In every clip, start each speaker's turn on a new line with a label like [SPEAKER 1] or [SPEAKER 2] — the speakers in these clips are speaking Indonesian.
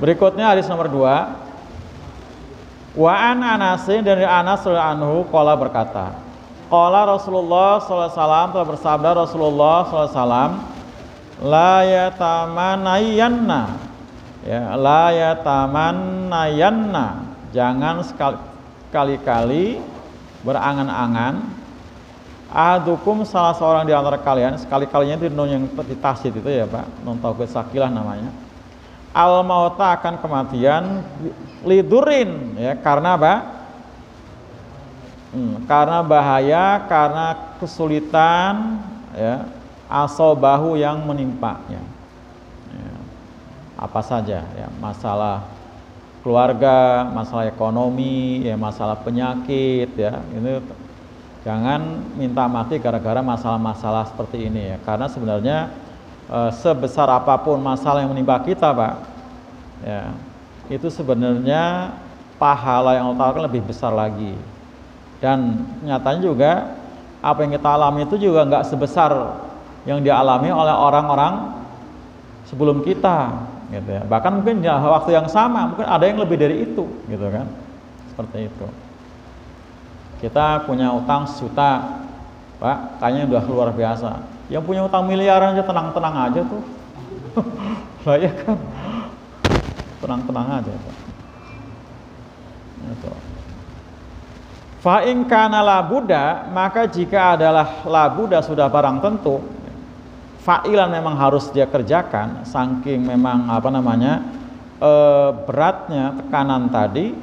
[SPEAKER 1] Berikutnya hadis nomor 2. Wa an Anasin, dari Anas radhiyallahu anhu qala berkata, qala Rasulullah sallallahu alaihi wasallam, telah bersabda Rasulullah sallallahu alaihi wasallam, la yatamanayanna, ya, la yatamanayanna, jangan sekali-kali berangan-angan, ahadukum, salah seorang di antara kalian, sekali-kalinya itu nun yang ditasydid itu ya Pak, nun taukid sakilah namanya, al mauta, akan kematian, lidurin, ya, karena apa? Karena bahaya, karena kesulitan, ya, asobahu yang menimpanya, ya, apa saja, ya, masalah keluarga, masalah ekonomi, ya, masalah penyakit, ya, ini jangan minta mati gara-gara masalah-masalah seperti ini, ya, karena sebenarnya sebesar apapun masalah yang menimpa kita Pak, ya, itu sebenarnya pahala yang Allah tawarkan lebih besar lagi, dan nyatanya juga apa yang kita alami itu juga nggak sebesar yang dialami oleh orang-orang sebelum kita, gitu ya. Bahkan mungkin di waktu yang sama mungkin ada yang lebih dari itu, gitu kan, seperti itu. Kita punya utang 1 juta Pak, kayaknya udah luar biasa. Yang punya utang miliaran aja tenang-tenang aja tuh. Lah ya kan, tenang-tenang aja Pak. Itu. Fa in kana labuda, maka jika adalah labuda sudah barang tentu, fa'ilan memang harus dia kerjakan, saking memang beratnya tekanan tadi,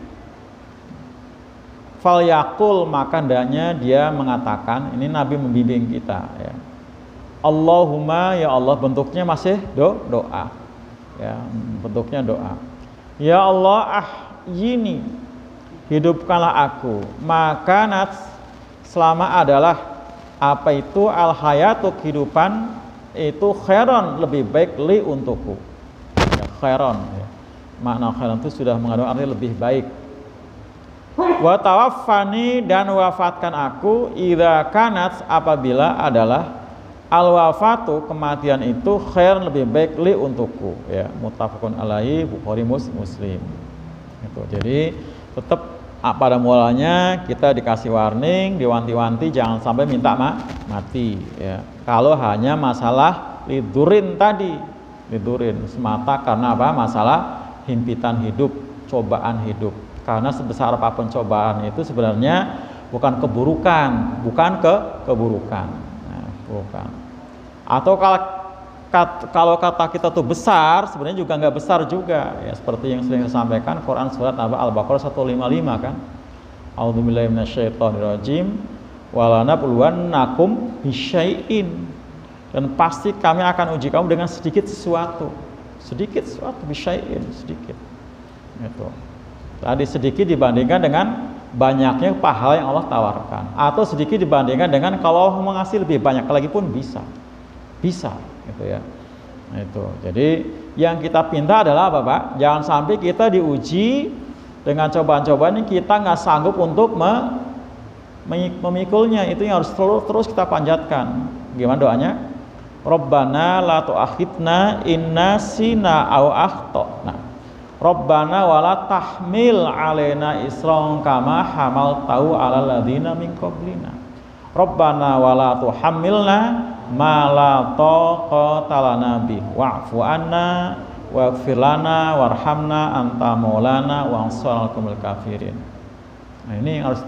[SPEAKER 1] fal yakul, maka hendaknya dia mengatakan, ini Nabi membimbing kita, ya, Allahumma, ya Allah, bentuknya masih doa, ya, bentuknya doa, ya Allah, ahyini, hidupkanlah aku, maka selama adalah apa itu al hayatu, kehidupan itu, khairon, lebih baik, li, untukku, ya, khairon, ya. Makna khairon itu sudah mengandung arti lebih baik. Wa tawaffani, dan wafatkan aku, idza kanat, apabila adalah al wafatu, kematian itu, khair, lebih baik, li, untukku, ya, muttafaqun alaihi, Bukhari Muslim. Itu. Jadi tetap pada mulanya kita dikasih warning, diwanti-wanti jangan sampai minta mati, ya. Kalau hanya masalah lidurin tadi, lidurin semata karena apa? Masalah himpitan hidup, cobaan hidup. Karena sebesar apapun cobaan itu sebenarnya bukan keburukan, keburukan. Nah, bukan. Atau kalau kata kita tuh besar, sebenarnya juga nggak besar juga, ya, seperti yang sering disampaikan Quran surat Al-Baqarah 155 kan. A'udzubillahi minasyaitonirrajim, walanabluwannakum bisyai'in, dan pasti kami akan uji kamu dengan sedikit sesuatu, bisyai'in, sedikit. Itu. Tadi sedikit dibandingkan dengan banyaknya pahala yang Allah tawarkan, atau sedikit dibandingkan dengan kalau Allah mengasih lebih banyak lagi pun bisa, gitu ya. Nah, itu. Jadi yang kita pinta adalah apa Pak? Jangan sampai kita diuji dengan cobaan-cobaan ini kita nggak sanggup untuk memikulnya. Itu yang harus terus kita panjatkan. Gimana doanya? Rabbana la tu'akhidna inna sina aw akhtana. Rabbana wala tahmil alaina isran kama hamaltahu alal ladzina min qablina. Rabbana wala tuhammilna ma la taqata lana bih wa'fu anna waghfir lana warhamna anta maulana wansurnal qawmil kafirin. Nah, ini harus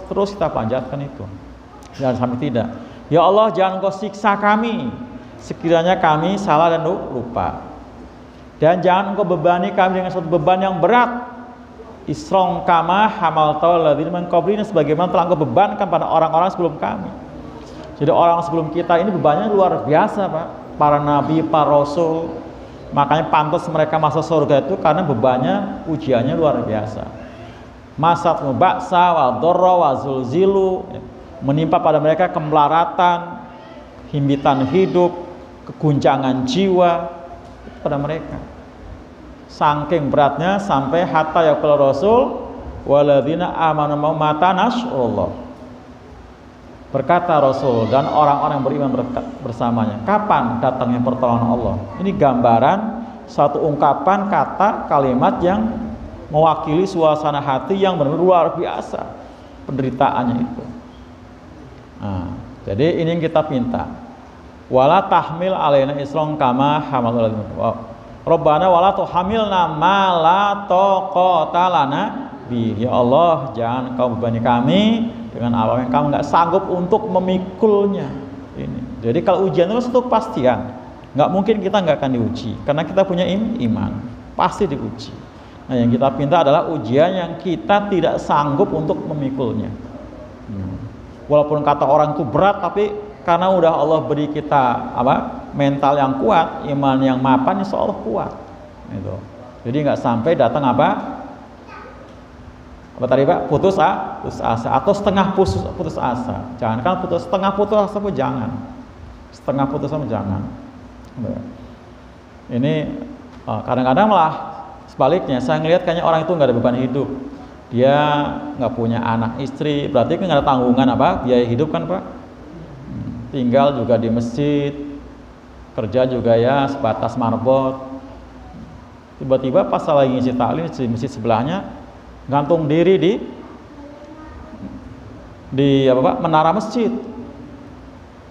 [SPEAKER 1] terus kita panjatkan itu. Jangan sampai tidak. Ya Allah, jangan Engkau siksa kami sekiranya kami salah dan lupa. Dan jangan Engkau bebani kami dengan suatu beban yang berat. Isron kama hamaltahu ladzina min qablina, sebagaimana telah Engkau bebankan pada orang-orang sebelum kami. Jadi orang sebelum kita ini bebannya luar biasa Pak. Para nabi, para rasul. Makanya pantas mereka masuk surga itu karena bebannya, ujiannya luar biasa. Masat mubaksa wa dharra wa zulzilu, menimpa pada mereka kemelaratan, himpitan hidup, keguncangan jiwa pada mereka. Saking beratnya sampai hatta yaqul rasul walladzina amanu mata nasrullah. Berkata Rasul dan orang-orang yang beriman bersamanya, kapan datangnya pertolongan Allah? Ini gambaran satu ungkapan kata kalimat yang mewakili suasana hati yang benar luar biasa penderitaannya itu. Nah, jadi ini yang kita minta. Wala tahmil alaina isron kama hamalul Rabbana wala tuhamilna ma la taqata lana bi. Ya Allah, jangan Kau bebani kami dengan apa yang Kamu nggak sanggup untuk memikulnya. Ini. Jadi kalau ujian itu satu kepastian, nggak mungkin kita nggak akan diuji, karena kita punya iman, pasti diuji. Nah, yang kita minta adalah ujian yang kita tidak sanggup untuk memikulnya. Walaupun kata orang itu berat, tapi karena udah Allah beri kita mental yang kuat, iman yang mapan, insya Allah kuat. Gitu. Jadi nggak sampai datang apa tadi Pak? Putus asa atau setengah putus asa. Jangan kan setengah putus asa pun jangan. Setengah putus asa jangan. Ini kadang-kadang malah sebaliknya, saya ngelihat kayaknya orang itu nggak ada beban hidup. Dia nggak punya anak istri, berarti kan nggak ada tanggungan biaya hidup kan Pak. Tinggal juga di masjid, kerja juga ya sebatas marbot. Tiba-tiba pas lagi ngisi taklim di masjid sebelahnya, gantung diri di menara masjid.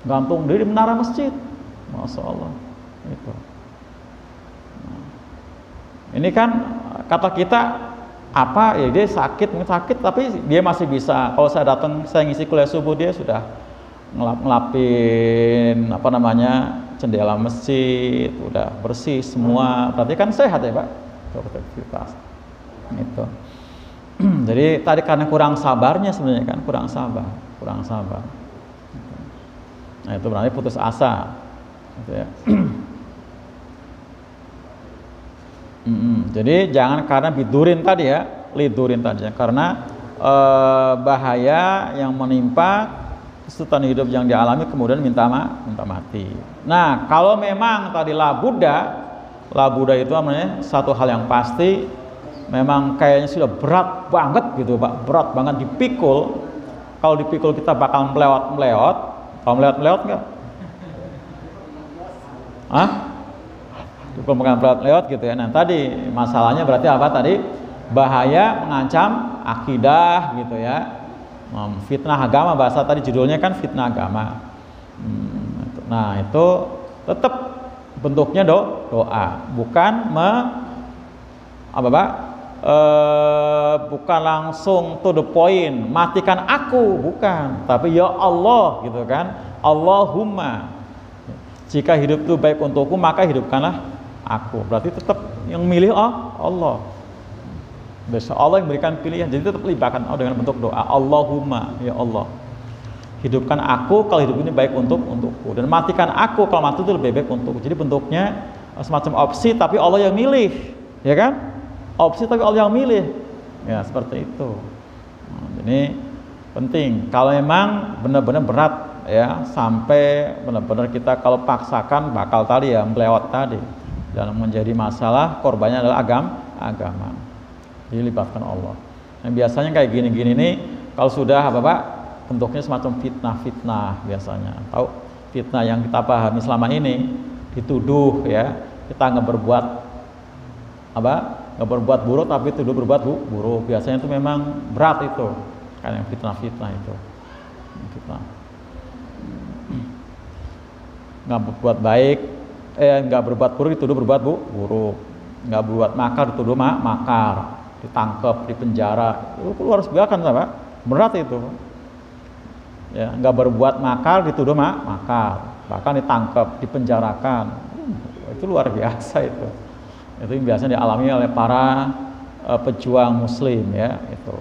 [SPEAKER 1] Gantung diri di menara masjid. Masya Allah. Itu. Ini kan kata kita ya dia mungkin sakit, tapi dia masih bisa. Kalau saya datang, saya ngisi kuliah subuh, dia sudah ngelapin jendela masjid, udah bersih semua. Berarti kan sehat ya Pak, aktivitas. Gitu. Jadi tadi karena kurang sabarnya sebenarnya kan, kurang sabar. Nah itu berarti putus asa. Gitu ya. Jadi jangan karena lidurin tadi ya, karena bahaya yang menimpa, kesulitan hidup yang dialami kemudian minta mati. Nah kalau memang tadi labuda itu namanya satu hal yang pasti, memang kayaknya sudah berat banget gitu Pak, berat banget dipikul. Kalau dipikul kita bakal melewat. Kalau melewat nggak? Bukan lewat gitu ya. Nah tadi masalahnya berarti apa tadi? Bahaya mengancam akidah gitu ya. Fitnah agama, bahasa tadi judulnya kan fitnah agama. Nah itu tetap bentuknya doa, bukan bukan langsung to the point, matikan aku, bukan, tapi ya Allah gitu kan. Allahumma, jika hidup itu baik untukku, maka hidupkanlah aku. Berarti tetap yang milih Allah. Besok Allah yang berikan pilihan, jadi tetap libatkan Allah dengan bentuk doa. Allahumma, ya Allah, hidupkan aku kalau hidup ini baik untukku, dan matikan aku kalau mati itu lebih baik untukku. Jadi bentuknya semacam opsi, tapi Allah yang milih, ya kan? Opsi tapi Allah yang milih, ya seperti itu. Ini penting. Kalau memang benar-benar berat ya, sampai benar-benar kita kalau paksakan bakal tadi ya melewat tadi, dan menjadi masalah korbannya adalah agama. Dilibatkan Allah. Yang biasanya kayak gini-gini nih, kalau sudah bentuknya semacam fitnah biasanya. Tahu fitnah yang kita pahami selama ini, dituduh ya, kita nggak berbuat buruk tapi tuduh berbuat buruk. Biasanya itu memang berat itu, kan yang fitnah itu. Fitnah. Nggak berbuat baik, nggak berbuat buruk dituduh berbuat buruk. Nggak berbuat makar dituduh makar. Ditangkap, dipenjara, itu harus biarkan Pak, berat itu ya. Nggak berbuat makar dituduh makar, bahkan ditangkap, dipenjarakan, itu luar biasa itu yang biasanya dialami oleh para pejuang muslim ya itu.